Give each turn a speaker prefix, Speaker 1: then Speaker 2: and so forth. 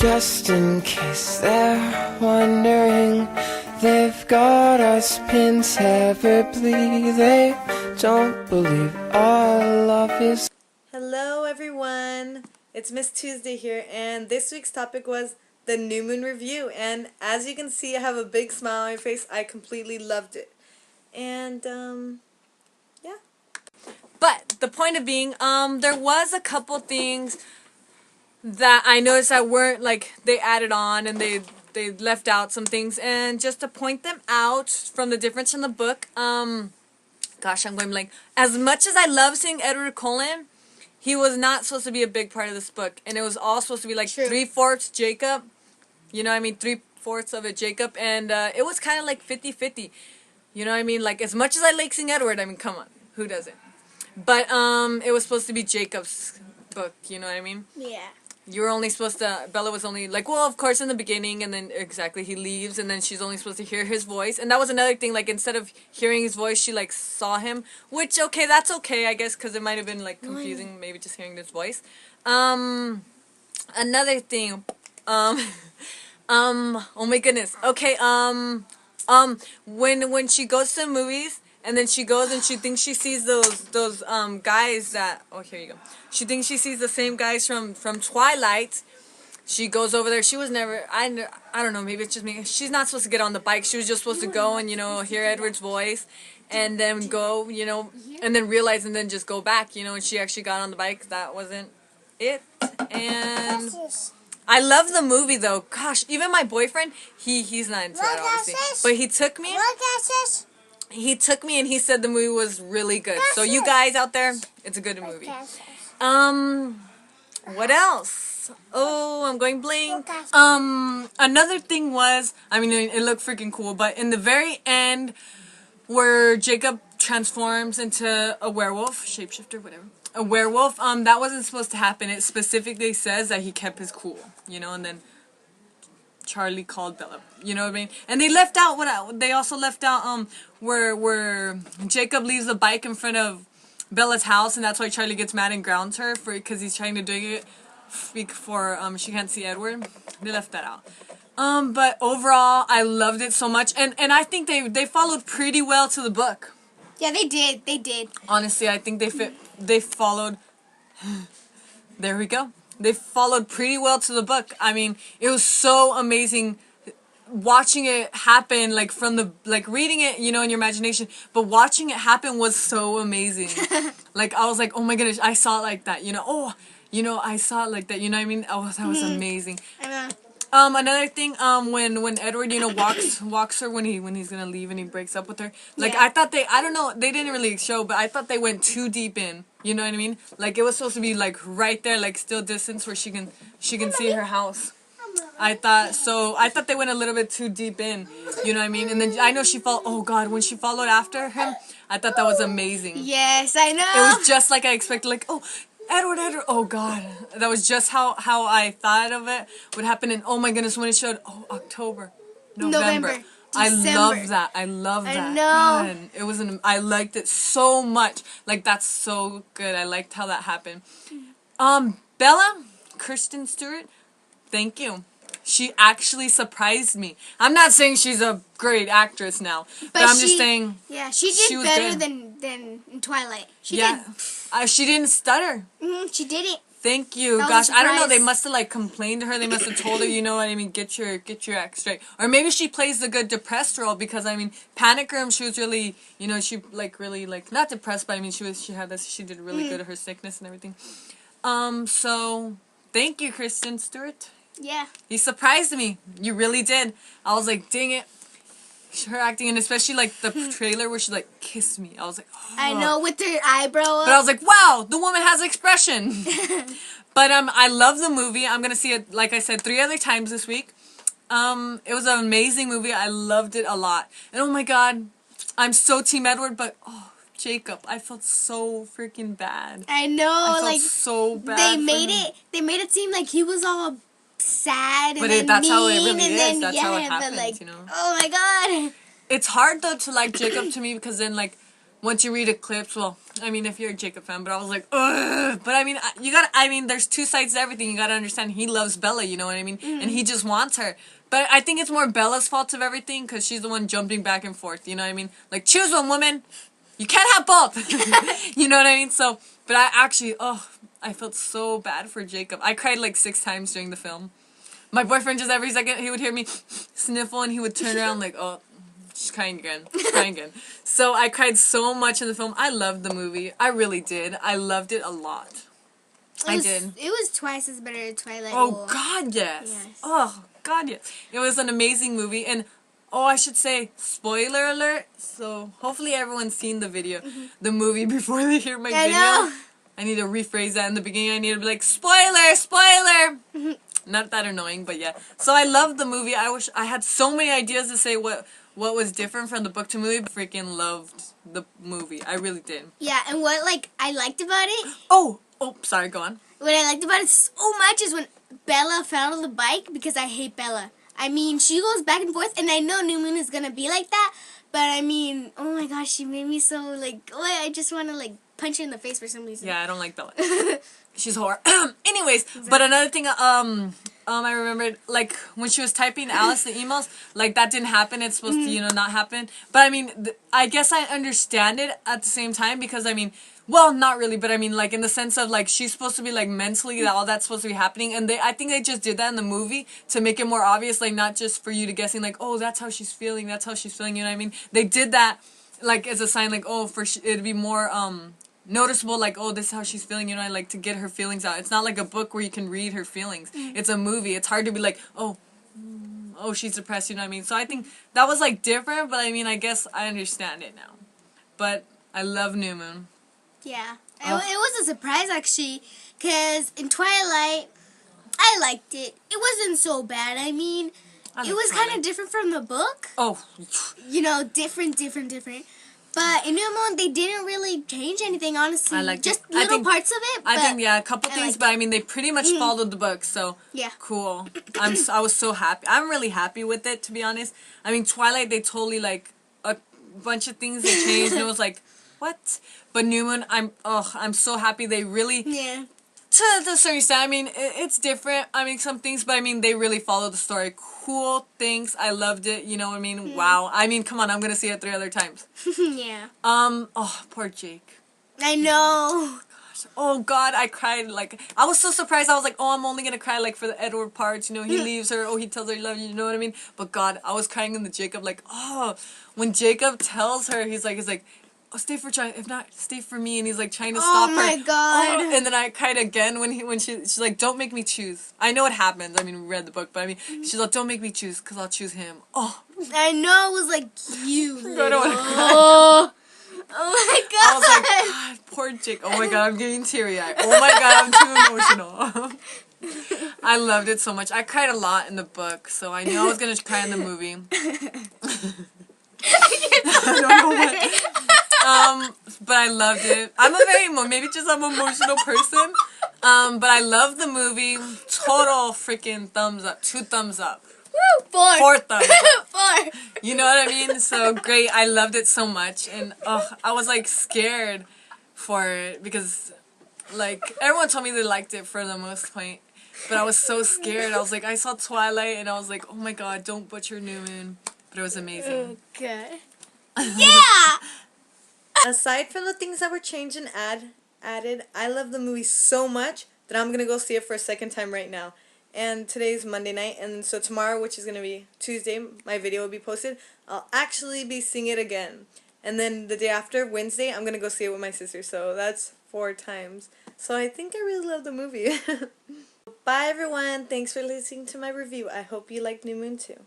Speaker 1: Just in case they're wondering, they've got us pinned separately. They don't believe our love is...
Speaker 2: Hello everyone, it's Miss Tuesday here, and this week's topic was the New Moon Review, and as you can see I have a big smile on my face. I completely loved it. And yeah. But the point of being, there was a couple things that I noticed that weren't, like, they added on and they left out some things, and just to point them out from the difference in the book, gosh, I'm going blank. As much as I love seeing Edward Cullen, he was not supposed to be a big part of this book, and it was all supposed to be like 3/4 Jacob, you know what I mean, 3/4 of it Jacob, and it was kind of like 50-50, you know what I mean, like, as much as I like seeing Edward, I mean, come on, who doesn't? But it was supposed to be Jacob's book, you know what I mean?
Speaker 3: Yeah.
Speaker 2: You were only supposed to, Bella was only, like, well, of course in the beginning, and then exactly he leaves, and then she's only supposed to hear his voice, and that was another thing, like, instead of hearing his voice, she, like, saw him, which, okay, that's okay, I guess, because it might have been, like, confusing, maybe just hearing his voice. Another thing, oh my goodness, okay, when she goes to the movies, and then she goes and she thinks she sees those guys that, oh, here you go. She thinks she sees the same guys from Twilight. She goes over there. She was never, I don't know, maybe it's just me. She's not supposed to get on the bike. She was just supposed to go and, you know, hear Edward's voice and then go, you know, and then realize and then just go back, you know, and she actually got on the bike. That wasn't it. And I love the movie, though. Gosh, even my boyfriend, he's not into that, obviously. But he took me. He took me and he said the movie was really good. So you guys out there, it's a good movie. What else? Oh, I'm going blank. Another thing was, I mean, it looked freaking cool, but in the very end, where Jacob transforms into a werewolf, shapeshifter, whatever, a werewolf, that wasn't supposed to happen. It specifically says that he kept his cool, you know, and then Charlie called Bella, you know what I mean? And they left out they also left out where Jacob leaves the bike in front of Bella's house, and that's why Charlie gets mad and grounds her because he's trying to do it before she can't see Edward. They left that out. But overall, I loved it so much, and I think they followed pretty well to the book.
Speaker 3: Yeah, they did. They did.
Speaker 2: Honestly, I think they followed. There we go. They followed pretty well to the book. I mean, it was so amazing watching it happen, like, from the, like, reading it, you know, in your imagination, but watching it happen was so amazing. Like, I was like, oh my goodness, I saw it like that, you know, oh, you know, I saw it like that, you know what I mean? Oh, that was amazing. Another thing, when Edward, you know, walks her when he's gonna leave and he breaks up with her. Like, yeah. I thought I don't know, they didn't really show, but I thought they went too deep in. You know what I mean? Like, it was supposed to be, like, right there, like, still distance where she can see her house. I thought they went a little bit too deep in. You know what I mean? And then I know oh God, when she followed after him, I thought that was amazing.
Speaker 3: Yes, I know.
Speaker 2: It was just like I expected, like, oh, Edward, oh God. That was just how I thought of it would happen. And oh my goodness, when it showed, oh, October, November. I love that. I love that.
Speaker 3: I know.
Speaker 2: God, it was I liked it so much. Like, that's so good. I liked how that happened. Bella, Kristen Stewart, thank you. She actually surprised me. I'm not saying she's a great actress now, but I'm just saying.
Speaker 3: Yeah, she did better than in Twilight. She did.
Speaker 2: She didn't stutter.
Speaker 3: She did it.
Speaker 2: Thank you. Gosh, I don't know. They must have, like, complained to her. They must have told her, you know what I mean, get your act straight. Or maybe she plays the good depressed role because, I mean, Panic Room, she was really, you know, she, like, really, like, not depressed, but I mean, she did really good at her sickness and everything. So thank you, Kristen Stewart.
Speaker 3: Yeah.
Speaker 2: You surprised me. You really did. I was like, dang it. Her acting, and especially, like, the trailer where she, like, kissed me. I was like, oh.
Speaker 3: I know, with her eyebrow up.
Speaker 2: But I was like, wow, the woman has expression. But I love the movie. I'm gonna see it, like I said, 3 other times this week. It was an amazing movie. I loved it a lot. And oh my God, I'm so Team Edward, but oh, Jacob, I felt so freaking bad.
Speaker 3: I know,
Speaker 2: I felt so bad. They
Speaker 3: made it seem like he was all sad,
Speaker 2: but
Speaker 3: and
Speaker 2: that's
Speaker 3: mean,
Speaker 2: how it really
Speaker 3: and
Speaker 2: is.
Speaker 3: then,
Speaker 2: That's how it happens,
Speaker 3: like,
Speaker 2: you know.
Speaker 3: oh my God.
Speaker 2: It's hard though to like Jacob to me because then, like, once you read a clip, well, I mean, if you're a Jacob fan, but I was like, ugh. But I mean, you gotta, I mean, there's two sides to everything. You gotta understand he loves Bella, you know what I mean? And he just wants her. But I think it's more Bella's fault of everything because she's the one jumping back and forth, you know what I mean? Like, choose one, woman. You can't have both. You know what I mean? So, but I actually, I felt so bad for Jacob. I cried like 6 times during the film. My boyfriend just every second, he would hear me sniffle and he would turn around like, oh, she's crying again. She's crying again. So I cried so much in the film. I loved the movie. I really did. I loved it a lot. I did.
Speaker 3: It was twice as better than Twilight.
Speaker 2: Oh, God, yes. Oh, God, yes. It was an amazing movie. And, I should say, spoiler alert. So hopefully everyone's seen the video, the movie before they hear my video.
Speaker 3: Know.
Speaker 2: I need to rephrase that in the beginning. I need to be like, spoiler, spoiler. Not that annoying, but yeah. So I loved the movie. I wish I had so many ideas to say what was different from the book to movie, but freaking loved the movie. I really did.
Speaker 3: Yeah, and what I liked about it.
Speaker 2: Oh, sorry, go on.
Speaker 3: What I liked about it so much is when Bella fell on the bike, because I hate Bella. I mean, she goes back and forth, and I know New Moon is gonna be like that, but I mean, oh my gosh, she made me so I just want to punch her in the face for some reason.
Speaker 2: Yeah, I don't like Bella. She's a whore. Anyways, exactly. But another thing, I remembered, when she was typing Alice the emails, that didn't happen. It's supposed to, not happen. But, I mean, I guess I understand it at the same time because, I mean, well, not really, but I mean, in the sense of, she's supposed to be, mentally, all that's supposed to be happening. And I think they just did that in the movie to make it more obvious, not just for you to guessing, oh, that's how she's feeling, you know what I mean? They did that, as a sign, it'd be more, noticeable, oh, this is how she's feeling, to get her feelings out. It's not like a book where you can read her feelings. It's a movie. It's hard to be oh, she's depressed, you know what I mean? So I think that was, different, but I mean, I guess I understand it now. But I love New Moon.
Speaker 3: Yeah. It was a surprise, actually, because in Twilight, I liked it. It wasn't so bad. I mean, it was kind of different from the book.
Speaker 2: Oh.
Speaker 3: Different. But in New Moon, they didn't really change anything, honestly.
Speaker 2: I liked
Speaker 3: just
Speaker 2: it.
Speaker 3: little parts of it.
Speaker 2: I think, a couple things, but I mean, they pretty much followed the book, so
Speaker 3: yeah.
Speaker 2: Cool. I was so happy. I'm really happy with it, to be honest. I mean, Twilight, they totally, a bunch of things they changed, and it was what? But New Moon, I'm so happy they really...
Speaker 3: Yeah.
Speaker 2: To a certain extent, I mean, it's different. I mean, some things, but I mean, they really followed the story. Cool things. I loved it. You know what I mean? Wow. I mean, come on. I'm gonna see it 3 other times.
Speaker 3: Yeah.
Speaker 2: Poor Jake.
Speaker 3: I know.
Speaker 2: Gosh. Oh God, I cried. I was so surprised. I was like, oh, I'm only gonna cry for the Edward parts. You know, he leaves her. Oh, he tells her he loves you. You know what I mean? But God, I was crying in the Jacob. When Jacob tells her, he's like. Oh, stay for China. If not, stay for me. And he's trying to stop her.
Speaker 3: Oh my God.
Speaker 2: Oh, and then I cried again when she's like, don't make me choose. I know what happens. I mean, we read the book, but I mean, she's like, don't make me choose, because I'll choose him. Oh.
Speaker 3: I know. It was you.
Speaker 2: I don't want to cry.
Speaker 3: Oh my God.
Speaker 2: I was God, poor Jake. Oh my God, I'm getting teary-eyed. Oh my God, I'm too emotional. I loved it so much. I cried a lot in the book, so I knew I was going to cry in the movie. I don't know what. But I loved it. I'm an emotional person. But I love the movie. Total freaking thumbs up. 2 thumbs up.
Speaker 3: Woo, 4.
Speaker 2: 4 thumbs up.
Speaker 3: 4.
Speaker 2: You know what I mean? So great. I loved it so much. And I was scared for it because everyone told me they liked it for the most point. But I was so scared. I was I saw Twilight and I was oh my God, don't butcher New Moon. But it was amazing.
Speaker 3: Okay. Yeah!
Speaker 2: Aside from the things that were changed and added, I love the movie so much that I'm going to go see it for a second time right now. And today's Monday night, and so tomorrow, which is going to be Tuesday, my video will be posted. I'll actually be seeing it again. And then the day after, Wednesday, I'm going to go see it with my sister. So that's 4 times. So I think I really love the movie. Bye everyone. Thanks for listening to my review. I hope you liked New Moon too.